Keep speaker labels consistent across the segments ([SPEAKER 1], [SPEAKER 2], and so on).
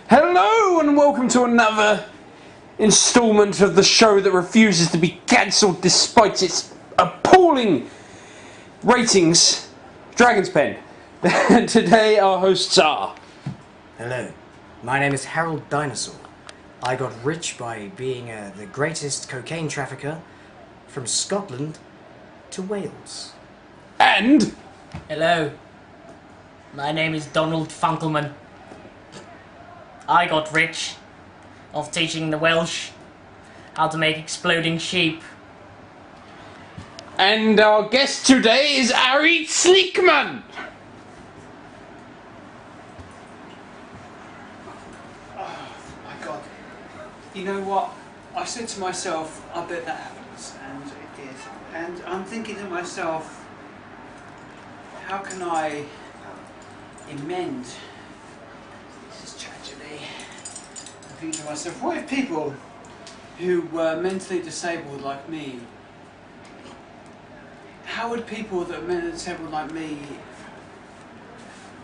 [SPEAKER 1] Hello and welcome to another installment of the show that refuses to be cancelled despite its appalling ratings, Dragon's Pen. Today our hosts are...
[SPEAKER 2] Hello, my name is Harold Dinosaur. I got rich by being the greatest cocaine trafficker from Scotland to Wales.
[SPEAKER 1] And...
[SPEAKER 3] Hello, my name is Donald Funkelman. I got rich of teaching the Welsh how to make exploding sheep.
[SPEAKER 1] And our guest today is Ari Sleekman.
[SPEAKER 4] Oh my god. You know what? I said to myself, I bet that happens, and it did. And I'm thinking to myself, how can I amend this tragedy? I'm thinking to myself, what if people who were mentally disabled like me, how would people that are mentally disabled like me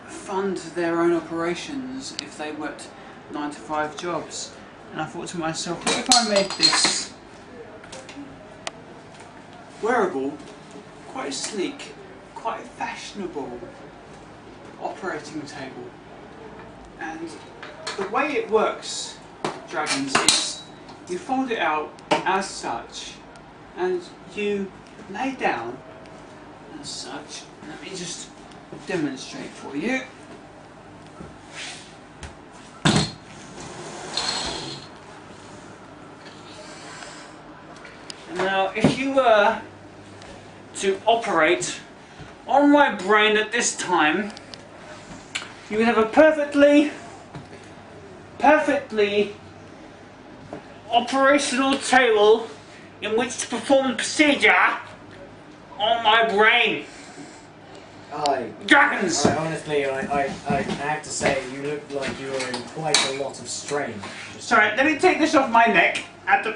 [SPEAKER 4] fund their own operations if they worked 9-to-5 jobs? And I thought to myself, what if I made this wearable, quite sleek, quite fashionable operating table? And the way it works, Dragons, is you fold it out as such and you lay down as such. Let me just demonstrate for you. Now, if you were to operate on my brain at this time, you would have a perfectly operational table in which to perform the procedure on my brain. Dragons!
[SPEAKER 2] Honestly, I have to say, you look like you are in quite a lot of strain.
[SPEAKER 4] Sorry, let me take this off my neck at the...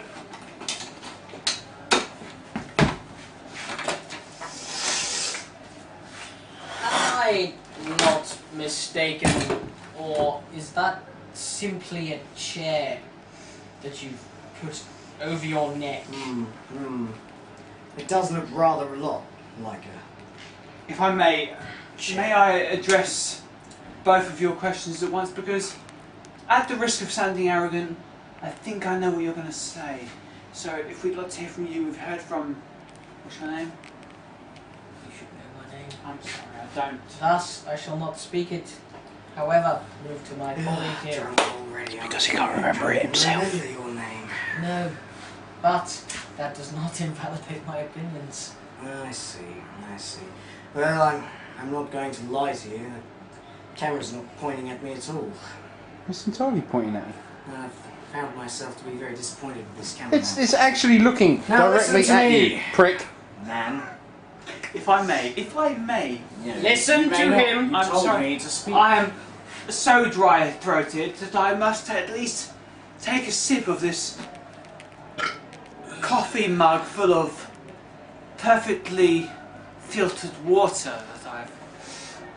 [SPEAKER 3] Am I not mistaken, or is that simply a chair that you've put over your neck?
[SPEAKER 2] It does look rather a lot like a...
[SPEAKER 4] If I may I address both of your questions at once? Because at the risk of sounding arrogant, I think I know what you're going to say. So if we'd like to hear from you, we've heard from... What's your name?
[SPEAKER 3] You should know my name.
[SPEAKER 4] I'm sorry, I don't.
[SPEAKER 3] Thus, I shall not speak it. However, move to my colleague here.
[SPEAKER 1] Because he can't remember it himself.
[SPEAKER 2] Remember your name.
[SPEAKER 3] No, but that does not invalidate my opinions.
[SPEAKER 2] I see. Well, I'm not going to lie to you. The camera's not pointing at me at all.
[SPEAKER 1] It's entirely pointing at you.
[SPEAKER 2] I've found myself to be very disappointed with this camera.
[SPEAKER 1] It's actually looking
[SPEAKER 2] Now
[SPEAKER 1] directly
[SPEAKER 2] listen to
[SPEAKER 1] at
[SPEAKER 2] me.
[SPEAKER 1] you, prick.
[SPEAKER 2] Man.
[SPEAKER 4] If I may.
[SPEAKER 2] Yeah,
[SPEAKER 4] Listen
[SPEAKER 2] you may
[SPEAKER 4] to
[SPEAKER 2] not.
[SPEAKER 4] him.
[SPEAKER 2] You
[SPEAKER 4] I'm
[SPEAKER 2] told
[SPEAKER 4] sorry.
[SPEAKER 2] me to speak.
[SPEAKER 4] I am so dry-throated that I must at least take a sip of this coffee mug full of perfectly filtered water that I've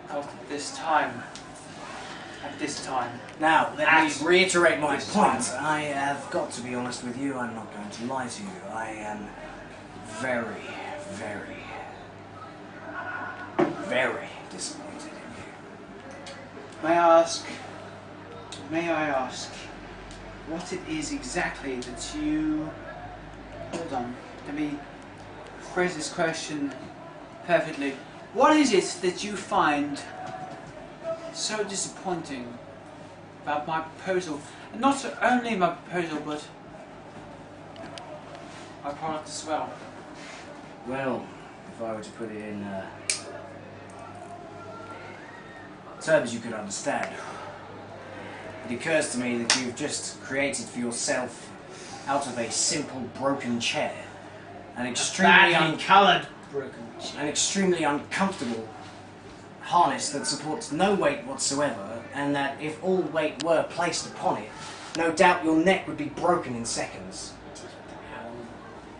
[SPEAKER 4] got at this time.
[SPEAKER 2] Now, let me reiterate my
[SPEAKER 4] this
[SPEAKER 2] point.
[SPEAKER 4] time.
[SPEAKER 2] I have got to be honest with you. I'm not going to lie to you. I am very, very, very disappointed in you.
[SPEAKER 4] May I ask what it is exactly that you... Hold on, let me phrase this question perfectly. What is it that you find so disappointing about my proposal? And not only my proposal, but my product as well.
[SPEAKER 2] Well, if I were to put it in terms you could understand, it occurs to me that you've just created for yourself, out of a simple broken chair, an extremely
[SPEAKER 3] coloured broken chair.
[SPEAKER 2] an extremely uncomfortable harness that supports no weight whatsoever, and that if all weight were placed upon it, no doubt your neck would be broken in seconds.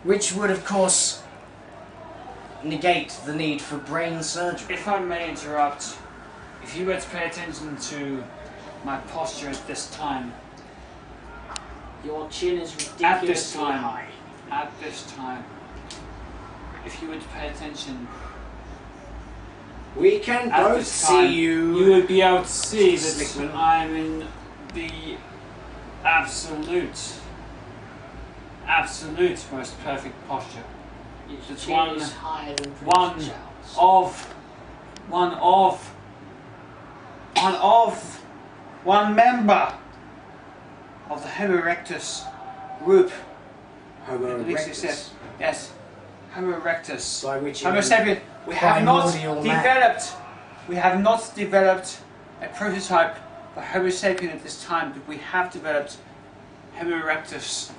[SPEAKER 2] Which would, of course, negate the need for brain surgery.
[SPEAKER 4] If I may interrupt, if you were to pay attention to my posture at this time.
[SPEAKER 3] Your chin is ridiculously
[SPEAKER 4] At this time.
[SPEAKER 3] high.
[SPEAKER 4] At this time. If you would pay attention,
[SPEAKER 2] We can
[SPEAKER 4] at
[SPEAKER 2] both
[SPEAKER 4] this
[SPEAKER 2] see
[SPEAKER 4] time,
[SPEAKER 2] you.
[SPEAKER 4] you would be able to see that
[SPEAKER 2] Slickman.
[SPEAKER 4] I'm in the absolute most perfect posture.
[SPEAKER 3] Your
[SPEAKER 4] It's
[SPEAKER 3] chin
[SPEAKER 4] one-
[SPEAKER 3] is higher than
[SPEAKER 4] one
[SPEAKER 3] Prince Charles.
[SPEAKER 4] one member of the Homo erectus group.
[SPEAKER 2] Homo
[SPEAKER 4] At least it
[SPEAKER 2] erectus.
[SPEAKER 4] says, yes, Homo erectus.
[SPEAKER 2] By which you
[SPEAKER 4] Homo
[SPEAKER 2] mean
[SPEAKER 4] sapien. We have not
[SPEAKER 2] primordial man.
[SPEAKER 4] developed. We have not developed a prototype for Homo sapien at this time, but we have developed Homo erectus.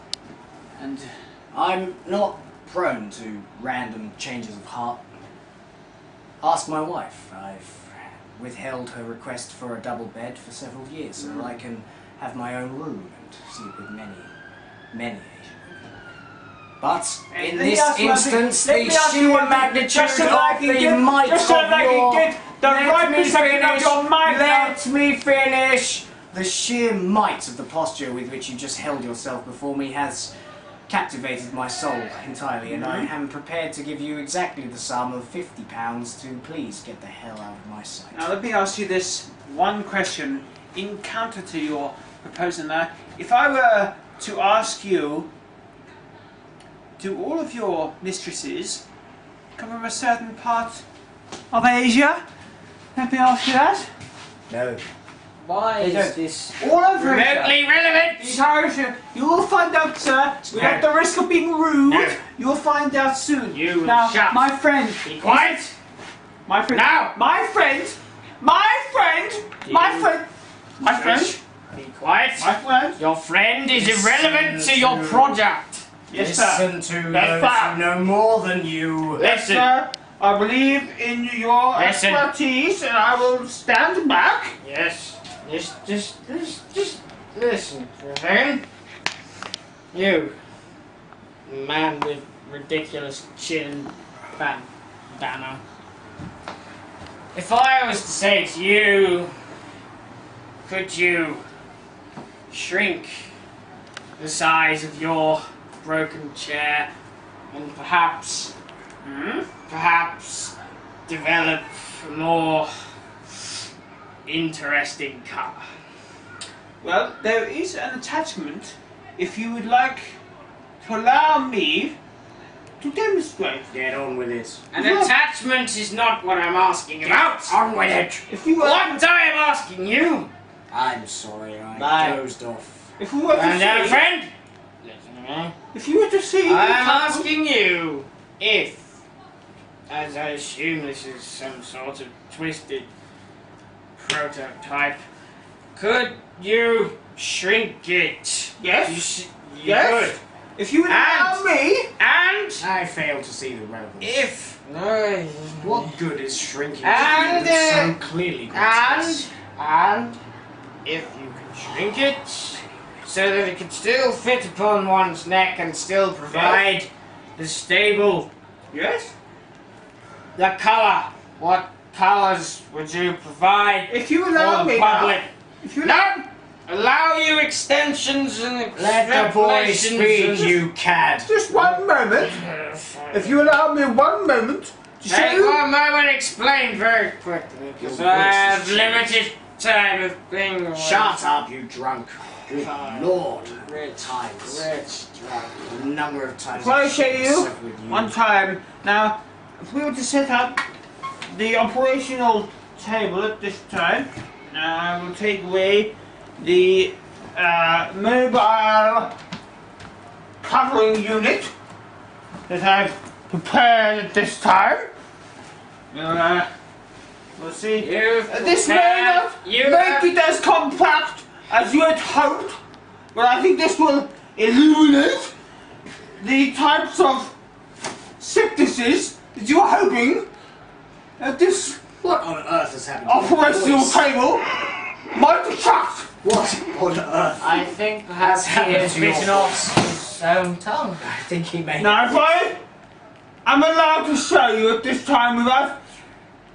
[SPEAKER 4] And
[SPEAKER 2] I'm not prone to random changes of heart. Ask my wife. I've withheld her request for a double bed for several years so that I can have my own room and sleep with many Asian women. But in
[SPEAKER 4] Let me
[SPEAKER 2] this
[SPEAKER 4] ask you one thing.
[SPEAKER 2] instance,
[SPEAKER 4] Let
[SPEAKER 2] the
[SPEAKER 4] me ask you
[SPEAKER 2] sheer
[SPEAKER 4] one thing.
[SPEAKER 2] magnitude
[SPEAKER 4] Just so I
[SPEAKER 2] of
[SPEAKER 4] can
[SPEAKER 2] the
[SPEAKER 4] get-
[SPEAKER 2] might
[SPEAKER 4] just so
[SPEAKER 2] of
[SPEAKER 4] that I can
[SPEAKER 2] your...
[SPEAKER 4] get the
[SPEAKER 2] Let
[SPEAKER 4] right
[SPEAKER 2] me
[SPEAKER 4] perception of
[SPEAKER 2] finish.
[SPEAKER 4] your mind now.
[SPEAKER 2] Let me finish! The sheer might of the posture with which you just held yourself before me has captivated my soul entirely, and I am prepared to give you exactly the sum of £50 to please get the hell out of my sight.
[SPEAKER 4] Now let me ask you this one question in counter to your proposal now. If I were to ask you, do all of your mistresses come from a certain part of Asia? Let me ask you that.
[SPEAKER 2] No.
[SPEAKER 3] Why
[SPEAKER 4] They
[SPEAKER 3] is
[SPEAKER 4] don't.
[SPEAKER 3] this
[SPEAKER 4] All over Asia.
[SPEAKER 3] remotely relevant?
[SPEAKER 4] The entire Asia. You will find out, sir. Without the risk of being rude,
[SPEAKER 3] No.
[SPEAKER 4] you will find out soon.
[SPEAKER 3] You will
[SPEAKER 4] now,
[SPEAKER 3] shut.
[SPEAKER 4] my friend.
[SPEAKER 3] Be quiet!
[SPEAKER 4] My friend.
[SPEAKER 3] Now.
[SPEAKER 4] My friend. My friend. My
[SPEAKER 3] You-
[SPEAKER 4] friend. My friend.
[SPEAKER 3] Shush. Be quiet!
[SPEAKER 4] My friend.
[SPEAKER 3] Your friend is
[SPEAKER 2] Listen
[SPEAKER 3] irrelevant to your
[SPEAKER 2] to-
[SPEAKER 3] project!
[SPEAKER 4] Yes, sir.
[SPEAKER 2] Listen to
[SPEAKER 4] Yes,
[SPEAKER 2] those
[SPEAKER 4] sir.
[SPEAKER 2] who know more than you.
[SPEAKER 3] Listen!
[SPEAKER 4] Sir, I believe in your
[SPEAKER 3] Listen.
[SPEAKER 4] expertise, and I will stand back.
[SPEAKER 3] Yes, just listen for a second. You, man with ridiculous chin bandana. If I was to say to you, could you shrink the size of your broken chair and perhaps develop a more interesting car?
[SPEAKER 4] Well, there is an attachment. If you would like to allow me to demonstrate.
[SPEAKER 2] Get on with it.
[SPEAKER 3] An
[SPEAKER 4] Yeah.
[SPEAKER 3] attachment is not what I'm asking about.
[SPEAKER 2] On with it.
[SPEAKER 4] If you were,
[SPEAKER 3] What I am asking you,
[SPEAKER 2] I'm sorry, I
[SPEAKER 3] Bye.
[SPEAKER 2] dozed off.
[SPEAKER 4] if you were to
[SPEAKER 3] and
[SPEAKER 4] see,
[SPEAKER 3] friend, listen to me.
[SPEAKER 4] if you were to see,
[SPEAKER 3] I'm asking you if, as I assume this is some sort of twisted prototype, could you shrink it?
[SPEAKER 4] Yes.
[SPEAKER 3] You
[SPEAKER 4] Yes.
[SPEAKER 3] could.
[SPEAKER 4] if you would allow
[SPEAKER 3] And-
[SPEAKER 4] me,
[SPEAKER 3] And
[SPEAKER 2] I fail to see the relevance.
[SPEAKER 3] if
[SPEAKER 2] What good is shrinking
[SPEAKER 3] And,
[SPEAKER 2] something that's so clearly grotesque?
[SPEAKER 3] and if you can shrink it so that it can still fit upon one's neck and still provide the stable,
[SPEAKER 4] yes.
[SPEAKER 3] the colour. What colours would you provide
[SPEAKER 4] If you
[SPEAKER 3] for
[SPEAKER 4] allow
[SPEAKER 3] the
[SPEAKER 4] me,
[SPEAKER 3] public?
[SPEAKER 4] now, if you allow,
[SPEAKER 3] No! Allow you extensions and
[SPEAKER 2] Let the boy
[SPEAKER 3] extrapolations
[SPEAKER 2] speak,
[SPEAKER 3] and-
[SPEAKER 2] you cad.
[SPEAKER 4] just one moment. If you allow me 1 moment to show
[SPEAKER 3] Take
[SPEAKER 4] you.
[SPEAKER 3] one moment, explain very quickly, because
[SPEAKER 2] Your
[SPEAKER 3] I
[SPEAKER 2] voice
[SPEAKER 3] have
[SPEAKER 2] has changed.
[SPEAKER 3] limited time of being.
[SPEAKER 2] Shut up, you drunk. Good lord.
[SPEAKER 3] Rich,
[SPEAKER 2] Times.
[SPEAKER 3] drunk.
[SPEAKER 2] The number of times
[SPEAKER 4] If I
[SPEAKER 2] I've
[SPEAKER 4] show
[SPEAKER 2] shot
[SPEAKER 4] you
[SPEAKER 2] myself with you.
[SPEAKER 4] one time. Now, if we were to set up the operational table at this time, I will take away the mobile covering unit that I've prepared at this time. We'll see. This may not make it as compact as you had hoped, but I think this will illuminate the types of sicknesses that you're hoping that this
[SPEAKER 2] What on earth has happened? to your
[SPEAKER 4] operational
[SPEAKER 2] voice?
[SPEAKER 4] table might attract.
[SPEAKER 2] What on earth?
[SPEAKER 3] I think perhaps he
[SPEAKER 2] happened
[SPEAKER 3] has
[SPEAKER 2] to your
[SPEAKER 3] bitten off his own tongue.
[SPEAKER 2] I think he may.
[SPEAKER 4] Now, if I'm allowed to show you at this time without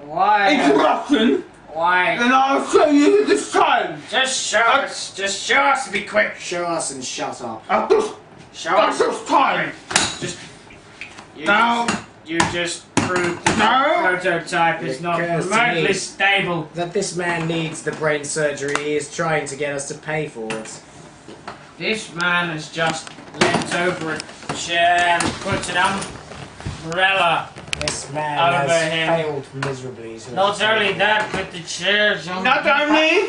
[SPEAKER 3] Why?
[SPEAKER 4] interruption,
[SPEAKER 3] Why?
[SPEAKER 4] Then I'll show you this time.
[SPEAKER 3] Just show us. Just show us. Be quick.
[SPEAKER 2] Show us and shut up.
[SPEAKER 4] At this,
[SPEAKER 3] Show
[SPEAKER 4] at
[SPEAKER 3] us.
[SPEAKER 4] this time. Now,
[SPEAKER 3] You just proved the
[SPEAKER 4] No.
[SPEAKER 3] prototype is not
[SPEAKER 2] Occurs to
[SPEAKER 3] remotely
[SPEAKER 2] me.
[SPEAKER 3] stable.
[SPEAKER 2] That this man needs the brain surgery he is trying to get us to pay for it.
[SPEAKER 3] This man has just leant over a chair and put an umbrella.
[SPEAKER 2] This man
[SPEAKER 3] Over
[SPEAKER 2] has
[SPEAKER 3] him.
[SPEAKER 2] failed miserably. To
[SPEAKER 3] Not only that, but the chair's on
[SPEAKER 4] not
[SPEAKER 3] the
[SPEAKER 4] only,
[SPEAKER 3] back.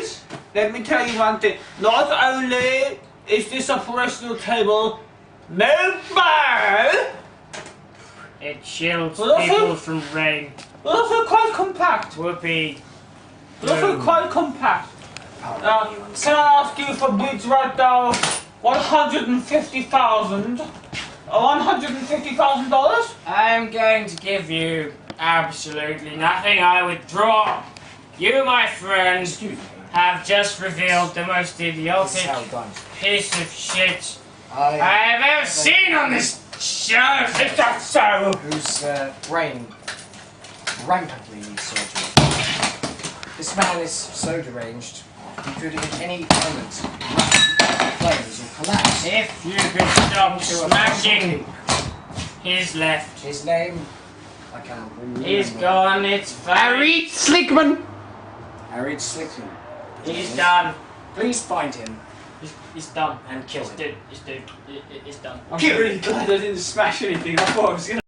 [SPEAKER 4] let me tell you one thing. Not only is this operational table mobile,
[SPEAKER 3] It shields
[SPEAKER 4] Well, also-
[SPEAKER 3] people from rain.
[SPEAKER 4] but also quite compact.
[SPEAKER 3] Whoopee.
[SPEAKER 4] But also
[SPEAKER 3] Boom.
[SPEAKER 4] quite compact. Can I ask you for bids right now? $150,000. $150,000?
[SPEAKER 3] I'm going to give you absolutely nothing. I withdraw. You, my friend,
[SPEAKER 2] Excuse me.
[SPEAKER 3] have just revealed the most
[SPEAKER 2] This is
[SPEAKER 3] idiotic
[SPEAKER 2] how it goes.
[SPEAKER 3] piece of shit
[SPEAKER 2] I
[SPEAKER 3] I've ever seen on this show. Is that so?
[SPEAKER 2] whose brain rampantly needs surgery. This man is so deranged, he could at any moment flames or collapse.
[SPEAKER 3] If you could stop smashing his left.
[SPEAKER 2] His name, I can't remember.
[SPEAKER 3] He's gone, it's fine.
[SPEAKER 1] Harry Slickman!
[SPEAKER 2] Harry Slickman.
[SPEAKER 3] He's done.
[SPEAKER 2] Please find him
[SPEAKER 3] He's done.
[SPEAKER 2] and kill
[SPEAKER 3] He's
[SPEAKER 2] him.
[SPEAKER 3] dead. He's dead. He's done.
[SPEAKER 4] I'm really glad I didn't smash anything. I thought I was going to.